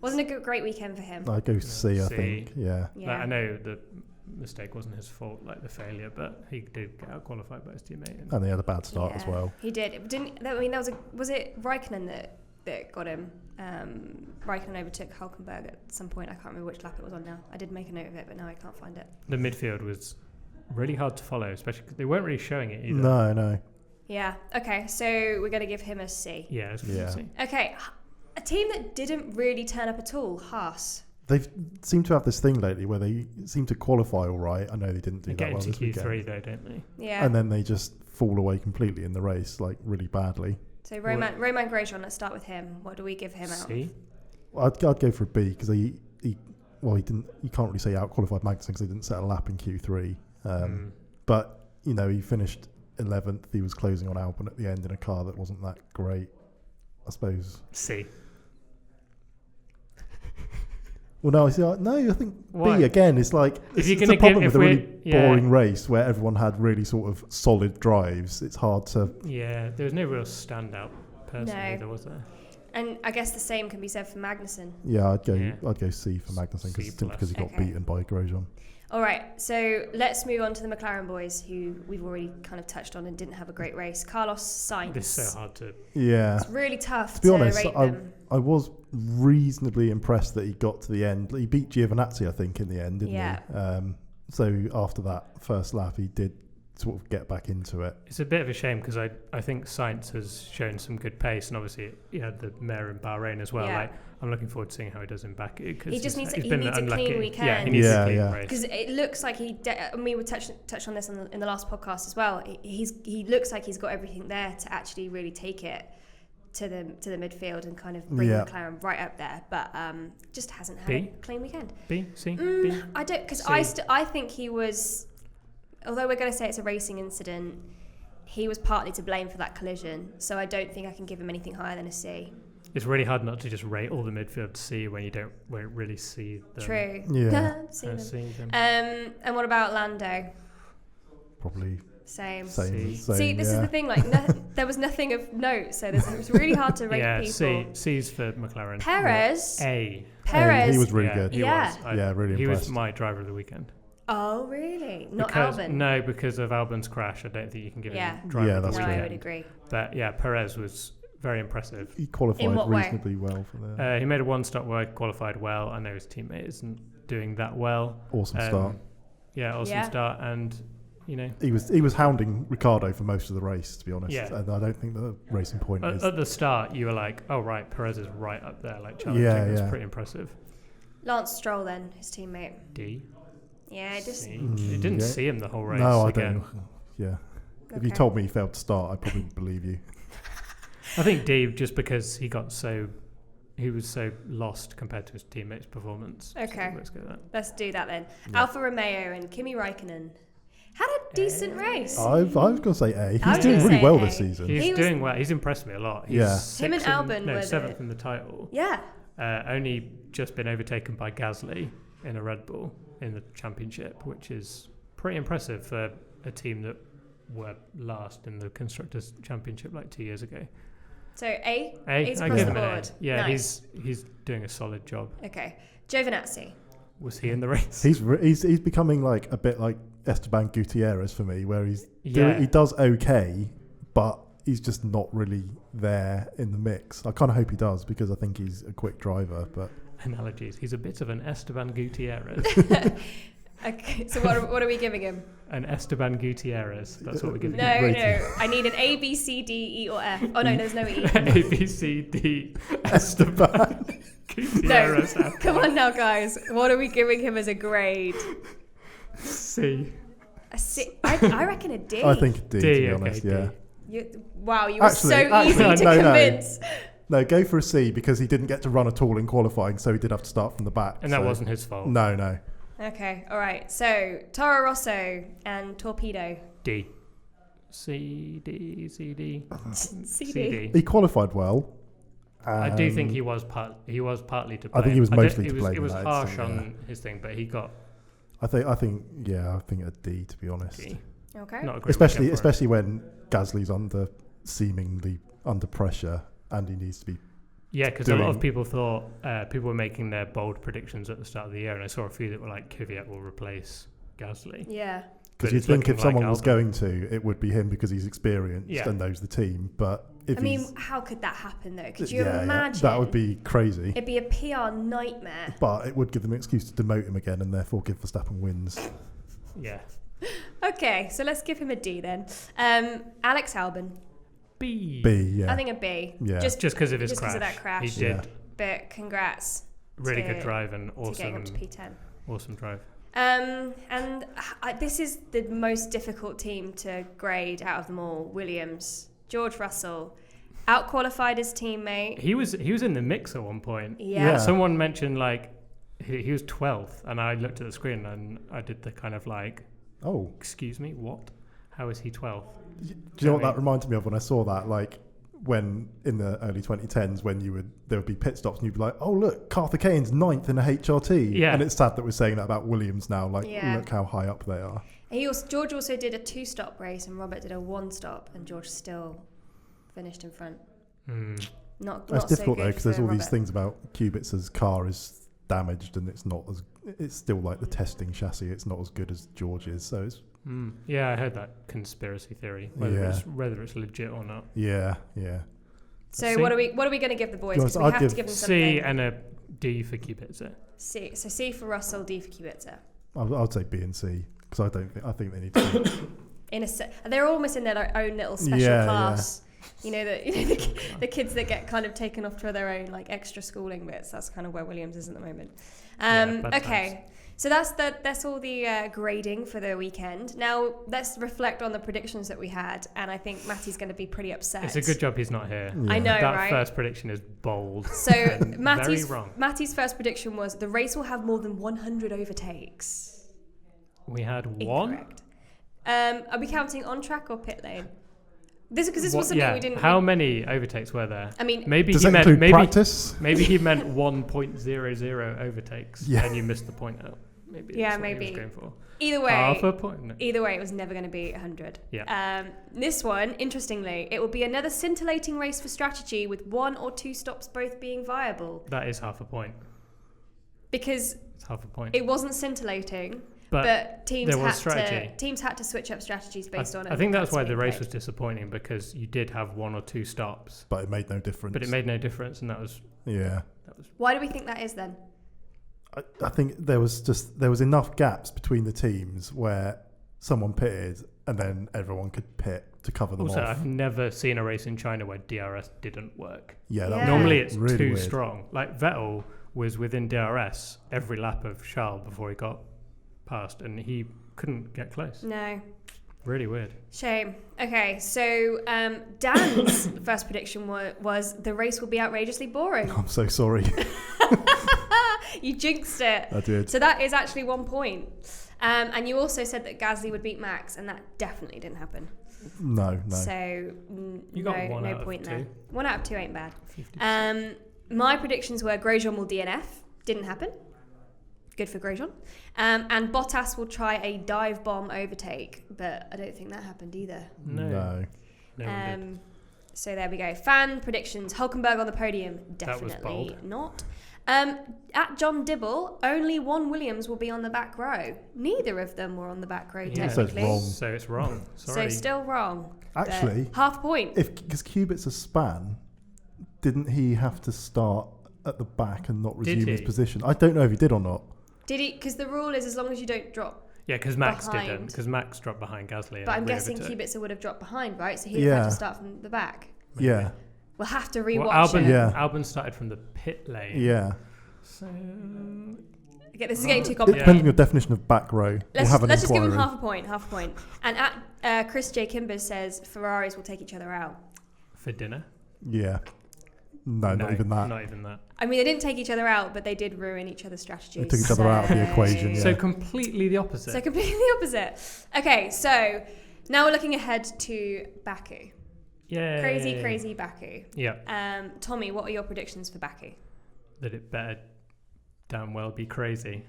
Wasn't a great weekend for him. I'd go C, I C. think. Yeah. Yeah. Like, I know the mistake wasn't his fault, like the failure, but he did get out qualified by his teammate. And they had a bad start as well. He did. Was it Raikkonen that got him? Raikkonen overtook Hulkenberg at some point. I can't remember which lap it was on now. I did make a note of it, but now I can't find it. The midfield was really hard to follow, especially because they weren't really showing it either. No. Yeah. Okay. So we're going to give him a C. Yeah, it's Yeah. C. Okay. A team that didn't really turn up at all. Haas. They've seemed to have this thing lately where they seem to qualify all right. I know they didn't do They that get well into this Q3 weekend. though, don't they? Yeah. And then they just fall away completely in the race, like really badly. So Roman Grosjean. Let's start with him. What do we give him out? C. I'd go for a B because he didn't. You can't really say out qualified Magnussen because they didn't set a lap in Q3. But he finished 11th. He was closing on Albon at the end in a car that wasn't that great, I suppose. C. Well, no, I think Why? B again. It's like If it's you're a gonna problem give- with a if really we're- boring race where everyone had really sort of solid drives. It's hard to. Yeah, there was no real standout person No. either, was there? And I guess the same can be said for Magnussen. Yeah, I'd go C for C Magnussen plus. because he got Okay. beaten by Grosjean. All right, so let's move on to the McLaren boys, who we've already kind of touched on and didn't have a great race. Carlos Sainz. This is so hard to. Yeah. It's really tough To be honest, rate them. I was reasonably impressed that he got to the end. He beat Giovinazzi, I think, in the end, didn't he? So after that first lap, he did sort of get back into it. It's a bit of a shame because I think Sainz has shown some good pace, and obviously he had the mare in Bahrain as well. Yeah. Like, I'm looking forward to seeing how he does in Baku. He just needs he's he been needs a unlucky. clean weekend. Yeah, he needs a clean race. Because it looks like we would touch on this in the last podcast as well. He looks like he's got everything there to actually really take it to the midfield and kind of bring McLaren right up there, but just hasn't had a clean weekend. B, C, B. I don't, because I think he was, although we're going to say it's a racing incident, he was partly to blame for that collision. So I don't think I can give him anything higher than a C. It's really hard not to just rate all the midfield C when you won't really see them. True. Yeah. See them. See them. And what about Lando? Probably Same. Same. See, this is the thing. Like, there was nothing of note, so it's really hard to rate people. C's for McLaren. Perez. A. Perez. He was really good. He was. Really He impressed. was my driver of the weekend. Oh, really? Not Albon? No, because of Albon's crash. I don't think you can give him driver Yeah, of the that's weekend. I would agree. But yeah, Perez was very impressive. He qualified In what way? reasonably well for the He made a one-stop where he qualified well. I know his teammate isn't doing that well. awesome start. Yeah, awesome start. And, you know... He was hounding Ricciardo for most of the race, to be honest. Yeah. And I don't think the racing point is... At the start, you were like, oh, right, Perez is right up there, like challenging. It's pretty impressive. Lance Stroll, then, his teammate. D. Yeah, just... C. You didn't see him the whole race No, I again. don't. Yeah. If you told me he failed to start, I'd probably believe you. I think D, just because he was so lost compared to his teammates' performance. Okay. So let's go with that. Let's do that then. Yeah. Alfa Romeo and Kimi Raikkonen had a decent race. I was going to say A. I was He's doing gonna really say well A. this season. He's doing well. He's impressed me a lot. He's Him and Albon were seventh in the title. Yeah. Only just been overtaken by Gasly in a Red Bull in the championship, which is pretty impressive for a team that were last in the Constructors' Championship like 2 years ago. So A? I A's give across the him an A. board. Yeah, Nice. he's doing a solid job. Okay. Giovinazzi. Was he in the race? He's becoming like a bit like Esteban Gutierrez for me, where Yeah. he does okay, but he's just not really there in the mix. I kind of hope he does because I think he's a quick driver. But Analogies. He's a bit of an Esteban Gutierrez. Okay. So what are we giving him? An Esteban Gutierrez. That's what we're giving No, him. no. I need an A, B, C, D, E, or F. Oh, no, there's no E. A, B, C, D, Esteban Gutierrez. No. Come on now, guys. What are we giving him as a grade? C. A C. I reckon a D. I think a D, to be okay, honest. D. Yeah. Wow, you were so easy no, to no. convince. No, go for a C because he didn't get to run at all in qualifying, so he did have to start from the back. And that wasn't his fault. No. Okay, all right. So Toro Rosso and Torpedo. D. C, D, C, D. C, C, D. He qualified well. I do think he was partly to blame. I think he was mostly to It blame. was in that harsh instance, on his thing, but he got I think a D, to be honest. D. Okay. Not a great Especially when Gasly's seemingly under pressure and he needs to be. Yeah, because a lot of people thought people were making their bold predictions at the start of the year, and I saw a few that were like Kvyat will replace Gasly. Yeah. Because you'd think if someone was going to, it would be him because he's experienced and knows the team. But if how could that happen though? Could you imagine? That would be crazy. It'd be a PR nightmare. But it would give them an excuse to demote him again and therefore give Verstappen wins. Yeah. Okay, so let's give him a D then. Alex Albon. B. Yeah. I think a B. Yeah. Just because of his because of that crash. He did. Yeah. But congrats. Really good drive and to getting up to P10. Awesome drive. And this is the most difficult team to grade out of them all. Williams, George Russell, outqualified his teammate. He was in the mix at one point. Yeah. Someone mentioned like he was 12th, and I looked at the screen and I did the kind of like, oh, excuse me, what? How is he 12th? Do you know what that reminded me of when I saw that? Like when in the early 2010s, when there would be pit stops and you'd be like, oh look, Carthaginian's 9th in a HRT. Yeah. And it's sad that we're saying that about Williams now. Like, look how high up they are. George also did a 2-stop race and Robert did a 1-stop, and George still finished in front. Not That's so difficult good though, because there's all Robert. these things about Kubica's car is damaged and it's still like the testing chassis. It's not as good as George's. So it's yeah, I heard that conspiracy theory, whether it's legit or not. Yeah. So C? what are we going to give the boys? Because we have to give them something. C and a D for Kubica. C. So C for Russell, D for Kubica. I'd say B and C because I think they need to. They're almost in their own little special class. You know the kids that get kind of taken off to their own like extra schooling bits. That's kind of where Williams is at the moment. Okay. So that's all the grading for the weekend. Now let's reflect on the predictions that we had, and I think Matty's going to be pretty upset. It's a good job he's not here. Yeah. I know, that right? first prediction is bold. So very wrong. Matty's first prediction was the race will have more than 100 overtakes. We had one. Incorrect. Are we counting on track or pit lane? This was something we didn't. How many overtakes were there? I mean, maybe does he that meant include practice? Maybe he meant 1.00 overtakes, and you missed the point out. Maybe. Yeah, that's what he was maybe. going for. Either way, Half a point. No. Either way, it was never going to be 100. Yeah. This one, interestingly, it will be another scintillating race for strategy with 1 or 2 stops both being viable. That is half a point. Because It's half a point. it wasn't scintillating, but there was strategy. teams had to switch up strategies based on it. I think that's why the race was disappointing, because you did have 1 or 2 stops. But it made no difference. But it made no difference, and that was... Yeah. Why do we think that is then? I think there was enough gaps between the teams where someone pitted and then everyone could pit to cover them Also, off. I've never seen a race in China where DRS didn't work. Yeah, Yeah. Normally it's really too weird. strong. Like Vettel was within DRS every lap of Charles before he got past, and he couldn't get close. No. Really weird. Shame. Okay, so Dan's first prediction was the race will be outrageously boring. I'm so sorry. You jinxed it. I did. So that is actually 1 point. And you also said that Gasly would beat Max, and that definitely didn't happen. No. So You got no, 1 no out of point 2. there. 1 out of 2 ain't bad. 50%. My predictions were Grosjean will DNF. Didn't happen. Good for Grosjean. And Bottas will try a dive bomb overtake, but I don't think that happened either. No. No one did. So there we go. Fan predictions. Hulkenberg on the podium. That was Definitely bold. not. At John Dibble, only one Williams will be on the back row. Neither of them were on the back row, Yeah. So it's technically. wrong. So it's wrong. Sorry. So still wrong. but Actually, half point. because Kubica's a span, didn't he have to start at the back and not resume his he? position? I don't know if he did or not. Did he? Because the rule is as long as you don't drop. Yeah, because Max behind. didn't. Because Max dropped behind Gasly. But I'm and guessing overtook. Kubica would have dropped behind, right? So he'd have had Yeah. to start from the back. Maybe. Yeah. We'll have to rewatch Well, Albon, it. Yeah. Albon started from the pit lane. Yeah. So Okay, this is getting too Yeah. complicated. Depending on your definition of back row, we'll have an Let's just give him inquiry. half a point. Half a point. And at Chris J. Kimber says Ferraris will take each other out. for dinner. Yeah. No, not even that. Not even that. I mean, they didn't take each other out, but they did ruin each other's strategies. They took each other out of the equation, yeah. So completely the opposite. So completely the opposite. Okay, so now we're looking ahead to Baku. Yeah. Crazy Baku. Yeah. Tommy, what are your predictions for Baku? That it better damn well be crazy.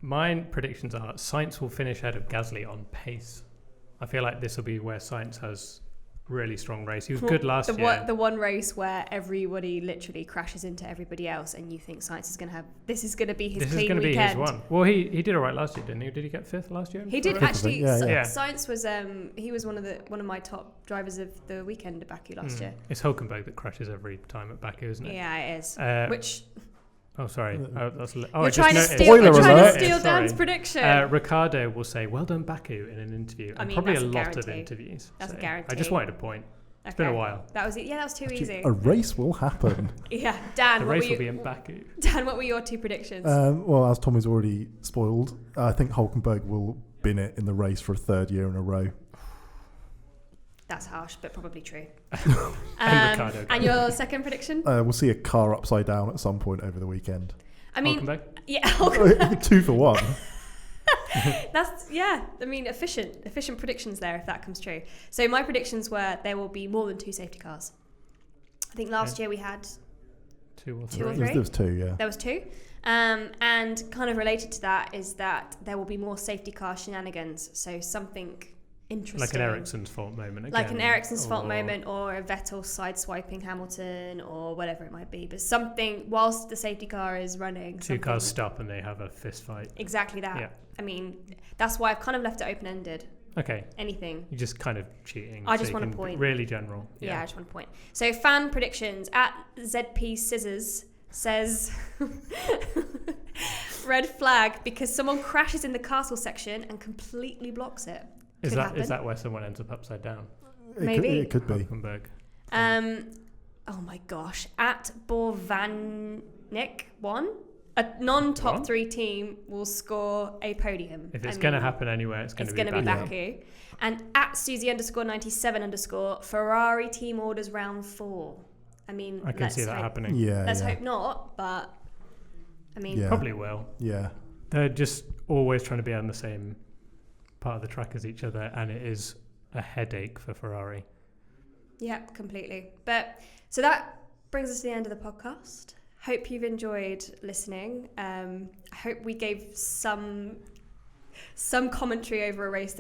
Mine predictions are Sainz will finish ahead of Gasly on pace. I feel like this will be where Sainz has really strong race. He was good last year. The one race where everybody literally crashes into everybody else, and you think Sainz is going to have this is going to be his This is clean going to be weekend. his one. Well, he did all right last year, didn't he? Did he get 5th last year? He did Fifth, I actually. think. Yeah. Sainz was he was one of my top drivers of the weekend at Baku last year. It's Hulkenberg that crashes every time at Baku, isn't it? Yeah, it is. Which. Oh, sorry. You're trying to steal Spoiler alert. Dan's Sorry. prediction. Ricardo will say, "Well done, Baku," in an interview, and I mean, probably that's a a lot of guarantee. interviews. That's a So guarantee. I just wanted a point. It's been a while. That was too easy. A race will happen. Yeah, Dan. The what race were will be you, in Baku. Dan, what were your 2 predictions? Well, as Tommy's already spoiled, I think Hulkenberg will bin it in the race for a 3rd year in a row. That's harsh, but probably true. And Ricardo. And your second prediction? We'll see a car upside down at some point over the weekend. I mean, Hulkenberg? yeah, Hulkenberg. 2 for 1. That's I mean, efficient predictions there if that comes true. So my predictions were there will be more than 2 safety cars. I think last year we had 2 or 3. 2 or 3. There was 2, yeah. There was 2. And kind of related to that is that there will be more safety car shenanigans. So something interesting. Like an Ericsson's fault moment again. Like an Ericsson's fault or- moment, or a Vettel sideswiping Hamilton, or whatever it might be. But something, whilst the safety car is running. 2 cars stop and they have a fist fight. Exactly that. Yeah. I mean, that's why I've kind of left it open-ended. Okay. Anything. You're just kind of cheating. I just you want a can be point. Really general. Yeah, I just want a point. So fan predictions at ZP Scissors says red flag because someone crashes in the castle section and completely blocks it. Is Could that happen. is that where someone ends up upside down? Maybe. It could be. Hulkenberg. Oh my gosh. At Borvanik 1, a non-top What? 3 team will score a podium. If it's going to happen anywhere, it's going to be be Baku. Baku. And at Susie_97_ Ferrari team orders round 4. I mean, I can let's see that hope, happening. Yeah. Let's yeah. hope not, but I mean, Yeah. Probably will. Yeah. They're just always trying to be on the same part of the track as each other, and it is a headache for Ferrari. yeah, completely. But so that brings us to the end of the podcast. Hope you've enjoyed listening. I hope we gave some commentary over a race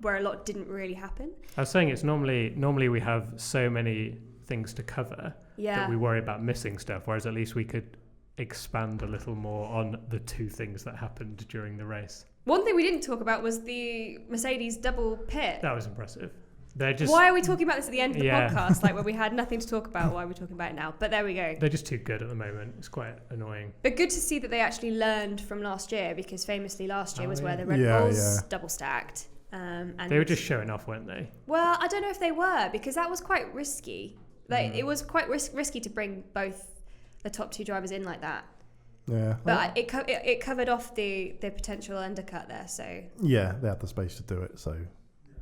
where a lot didn't really happen. I was saying it's normally we have so many things to cover that we worry about missing stuff, whereas at least we could expand a little more on the two things that happened during the race. One thing we didn't talk about was the Mercedes double pit. That was impressive. They're just, why are we talking about this at the end of the podcast? Like, when we had nothing to talk about, why are we talking about it now? But there we go. They're just too good at the moment. It's quite annoying. But good to see that they actually learned from last year, because famously last year was where the Red Bulls double stacked. And they were just showing off, weren't they? Well, I don't know if they were, because that was quite risky. Like, it was quite risky to bring both the top two drivers in like that. Yeah. But it covered off the potential undercut there, so... Yeah, they had the space to do it, so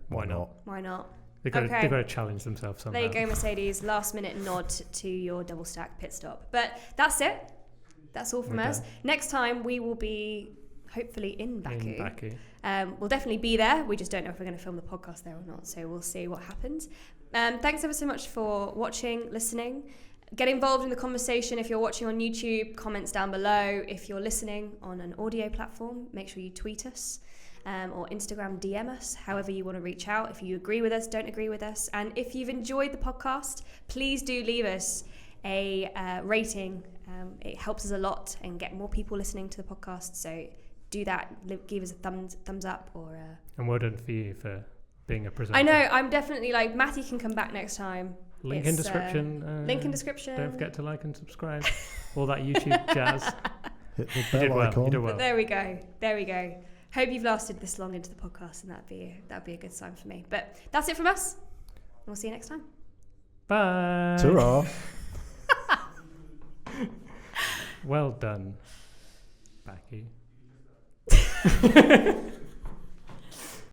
why not? Why not? They've got to challenge themselves somehow. There you go, Mercedes. Last minute nod to your double stack pit stop. But that's it. That's all from us. Next time we will be hopefully in Baku. We'll definitely be there. We just don't know if we're going to film the podcast there or not. So we'll see what happens. Thanks ever so much for watching, listening. Get involved in the conversation. If you're watching on YouTube, comments down below. If you're listening on an audio platform, make sure you tweet us. Or Instagram DM us, however you want to reach out. If you agree with us, don't agree with us. And if you've enjoyed the podcast, please do leave us a rating. It helps us a lot and get more people listening to the podcast. So do that. Give us a thumbs up. And well done for you for being a presenter. I know. I'm definitely like, Matty can come back next time. Link in description. Link in description. Don't forget to like and subscribe. All that YouTube jazz. Hit the bell icon. You did well. But there we go. Hope you've lasted this long into the podcast, and that'd be a good sign for me. But that's it from us. We'll see you next time. Bye. Ta-ra. Well done, Baku.